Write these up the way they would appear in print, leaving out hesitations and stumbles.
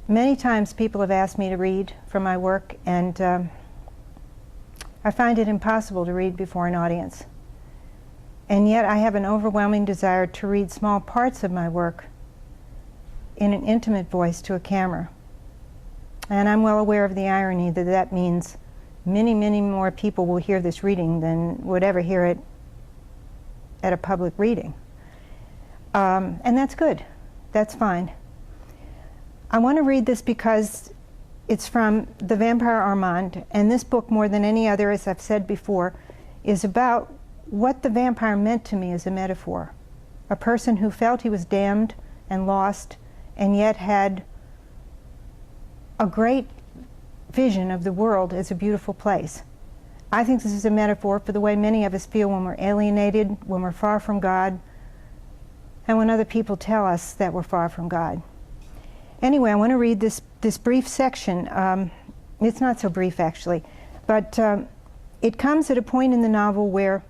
Many times people have asked me to read from my work, and I find it impossible to read before an audience. And yet I have an overwhelming desire to read small parts of my work in an intimate voice to a camera. And I'm well aware of the irony that that means many, many more people will hear this reading than would ever hear it at a public reading. And that's good. That's fine. I want to read this because it's from The Vampire Armand, and this book, more than any other, as I've said before, is about what the vampire meant to me as a metaphor. A person who felt he was damned and lost, and yet had a great vision of the world as a beautiful place. I think this is a metaphor for the way many of us feel when we're alienated, when we're far from God, and when other people tell us that we're far from God. Anyway, I want to read this brief section. It's not so brief, actually, but it comes at a point in the novel where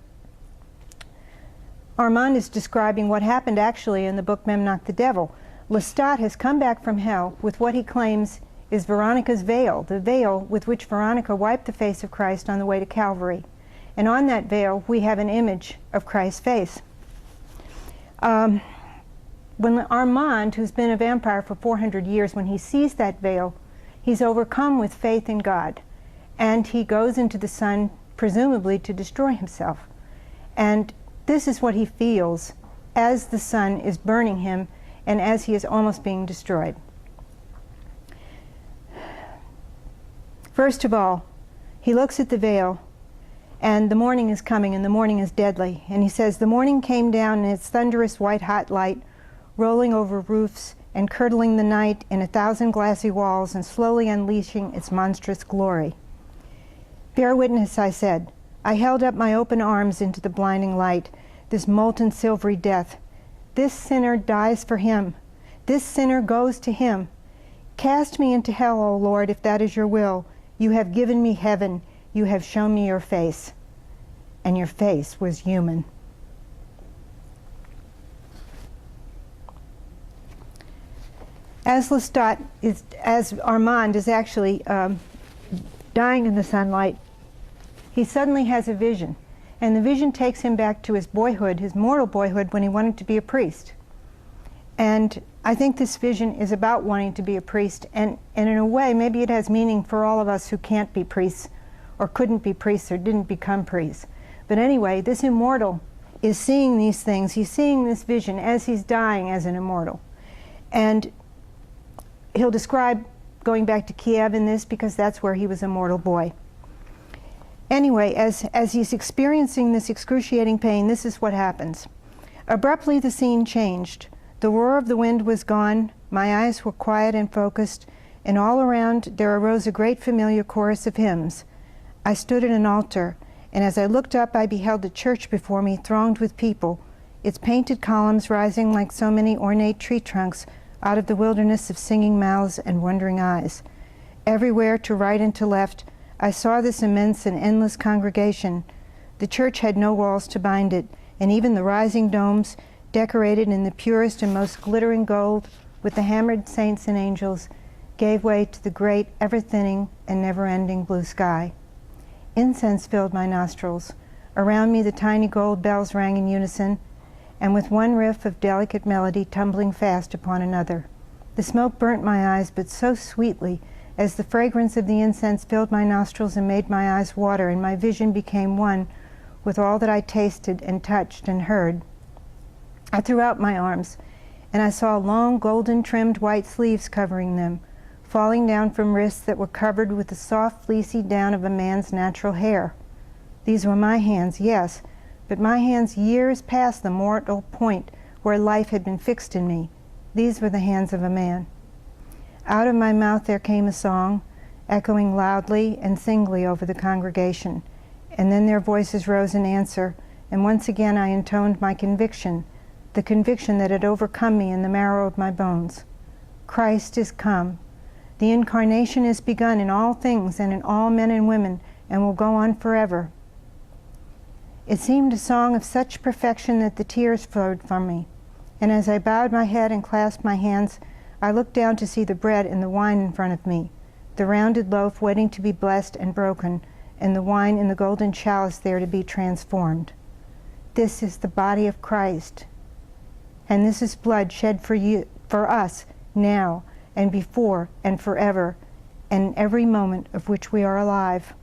Armand is describing what happened actually in the book Memnoch the Devil. Lestat has come back from hell with what he claims is Veronica's veil, the veil with which Veronica wiped the face of Christ on the way to Calvary. And on that veil, we have an image of Christ's face. When Armand, who's been a vampire for 400 years, when he sees that veil, he's overcome with faith in God. And he goes into the sun, presumably to destroy himself. And this is what he feels as the sun is burning him and as he is almost being destroyed. First of all, he looks at the veil, and the morning is coming, and the morning is deadly. And he says, "The morning came down in its thunderous white-hot light, rolling over roofs and curdling the night in 1,000 glassy walls and slowly unleashing its monstrous glory. Bear witness," I said. I held up my open arms into the blinding light, this molten silvery death. This sinner dies for him. This sinner goes to him. Cast me into hell, O Lord, if that is your will. You have given me heaven. You have shown me your face. And your face was human. As Armand is actually dying in the sunlight, he suddenly has a vision. And the vision takes him back to his boyhood, his mortal boyhood, when he wanted to be a priest. And I think this vision is about wanting to be a priest. And in a way, maybe it has meaning for all of us who can't be priests, or couldn't be priests, or didn't become priests. But anyway, this immortal is seeing these things. He's seeing this vision as he's dying as an immortal. And he'll describe going back to Kiev in this because that's where he was a mortal boy. Anyway, as he's experiencing this excruciating pain, this is what happens. Abruptly the scene changed. The roar of the wind was gone, my eyes were quiet and focused, and all around there arose a great familiar chorus of hymns. I stood at an altar, and as I looked up I beheld the church before me thronged with people, its painted columns rising like so many ornate tree trunks out of the wilderness of singing mouths and wondering eyes. Everywhere, to right and to left, I saw this immense and endless congregation. The church had no walls to bind it, and even the rising domes, decorated in the purest and most glittering gold with the hammered saints and angels, gave way to the great, ever-thinning and never-ending blue sky. Incense filled my nostrils. Around me the tiny gold bells rang in unison, and with one riff of delicate melody tumbling fast upon another. The smoke burnt my eyes, but so sweetly, as the fragrance of the incense filled my nostrils and made my eyes water, and my vision became one with all that I tasted and touched and heard. I threw out my arms, and I saw long golden-trimmed white sleeves covering them, falling down from wrists that were covered with the soft, fleecy down of a man's natural hair. These were my hands, yes, but my hands years past the mortal point where life had been fixed in me. These were the hands of a man. Out of my mouth there came a song, echoing loudly and singly over the congregation, and then their voices rose in answer, and once again I intoned my conviction, the conviction that had overcome me in the marrow of my bones. Christ is come. The incarnation is begun in all things and in all men and women, and will go on forever. It seemed a song of such perfection that the tears flowed from me, and as I bowed my head and clasped my hands, I looked down to see the bread and the wine in front of me, the rounded loaf waiting to be blessed and broken, and the wine in the golden chalice there to be transformed. This is the body of Christ, and this is blood shed for you, for us, now and before and forever, and in every moment of which we are alive.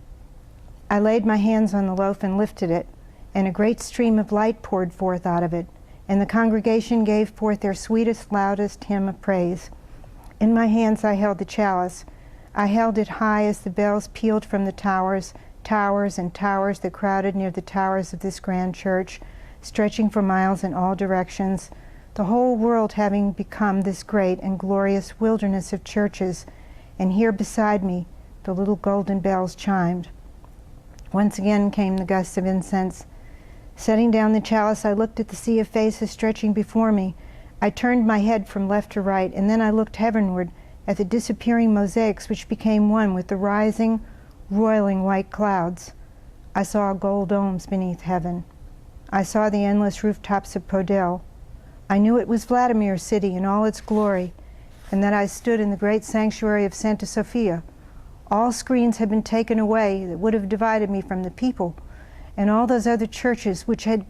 I laid my hands on the loaf and lifted it, and a great stream of light poured forth out of it, and the congregation gave forth their sweetest, loudest hymn of praise. In my hands I held the chalice. I held it high as the bells pealed from the towers and towers that crowded near the towers of this grand church, stretching for miles in all directions, the whole world having become this great and glorious wilderness of churches, and here beside me the little golden bells chimed. Once again came the gusts of incense. Setting down the chalice, I looked at the sea of faces stretching before me. I turned my head from left to right, and then I looked heavenward at the disappearing mosaics which became one with the rising, roiling white clouds. I saw gold domes beneath heaven. I saw the endless rooftops of Podel. I knew it was Vladimir's city in all its glory, and that I stood in the great sanctuary of Santa Sofia. All screens had been taken away that would have divided me from the people, and all those other churches which had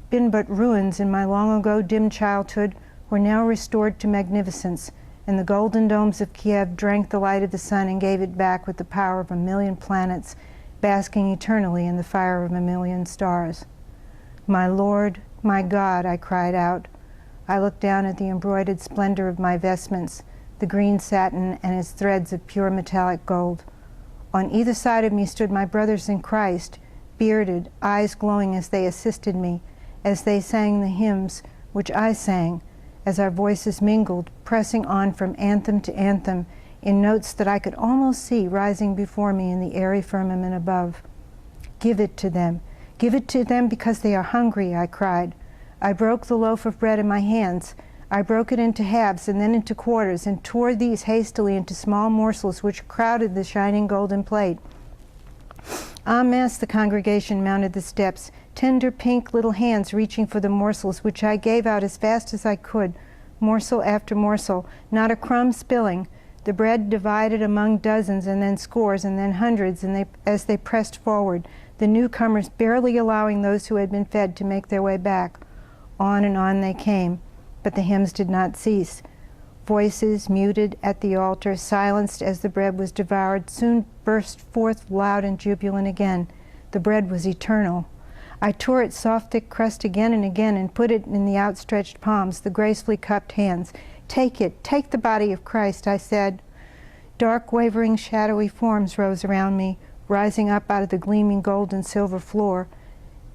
been but ruins in my long-ago dim childhood were now restored to magnificence, and the golden domes of Kiev drank the light of the sun and gave it back with the power of 1,000,000 planets, basking eternally in the fire of 1,000,000 stars. My Lord, my God, I cried out. I looked down at the embroidered splendor of my vestments, the green satin and its threads of pure metallic gold. On either side of me stood my brothers in Christ, bearded, eyes glowing as they assisted me, as they sang the hymns which I sang, as our voices mingled, pressing on from anthem to anthem, in notes that I could almost see rising before me in the airy firmament above. Give it to them. Give it to them because they are hungry, I cried. I broke the loaf of bread in my hands. I broke it into halves and then into quarters, and tore these hastily into small morsels which crowded the shining golden plate. En masse the congregation mounted the steps, tender pink little hands reaching for the morsels, which I gave out as fast as I could, morsel after morsel, not a crumb spilling, the bread divided among dozens and then scores and then hundreds, and as they pressed forward, the newcomers barely allowing those who had been fed to make their way back. On and on they came, but the hymns did not cease. Voices, muted at the altar, silenced as the bread was devoured, soon burst forth loud and jubilant again. The bread was eternal. I tore its soft, thick crust again and again and put it in the outstretched palms, the gracefully cupped hands. Take it, take the body of Christ, I said. Dark, wavering, shadowy forms rose around me, rising up out of the gleaming gold and silver floor.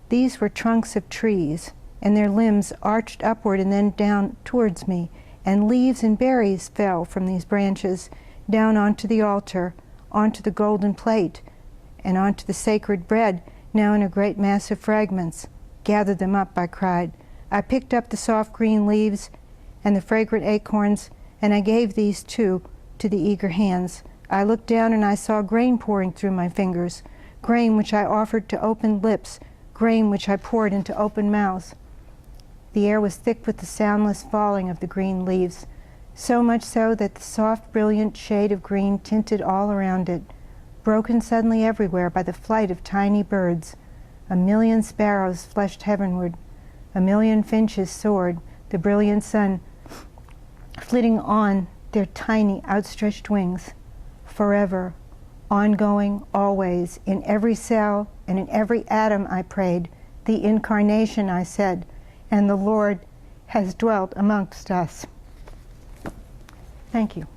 These were trunks of trees, and their limbs arched upward and then down towards me, and leaves and berries fell from these branches down onto the altar, onto the golden plate, and onto the sacred bread, now in a great mass of fragments. Gather them up, I cried. I picked up the soft green leaves and the fragrant acorns, and I gave these too to the eager hands. I looked down and I saw grain pouring through my fingers, grain which I offered to open lips, grain which I poured into open mouths. The air was thick with the soundless falling of the green leaves, so much so that the soft, brilliant shade of green tinted all around it, broken suddenly everywhere by the flight of tiny birds. 1,000,000 sparrows flushed heavenward, 1,000,000 finches soared, the brilliant sun flitting on their tiny outstretched wings. Forever, ongoing, always, in every cell and in every atom, I prayed. The Incarnation, I said, and the Lord has dwelt amongst us. Thank you.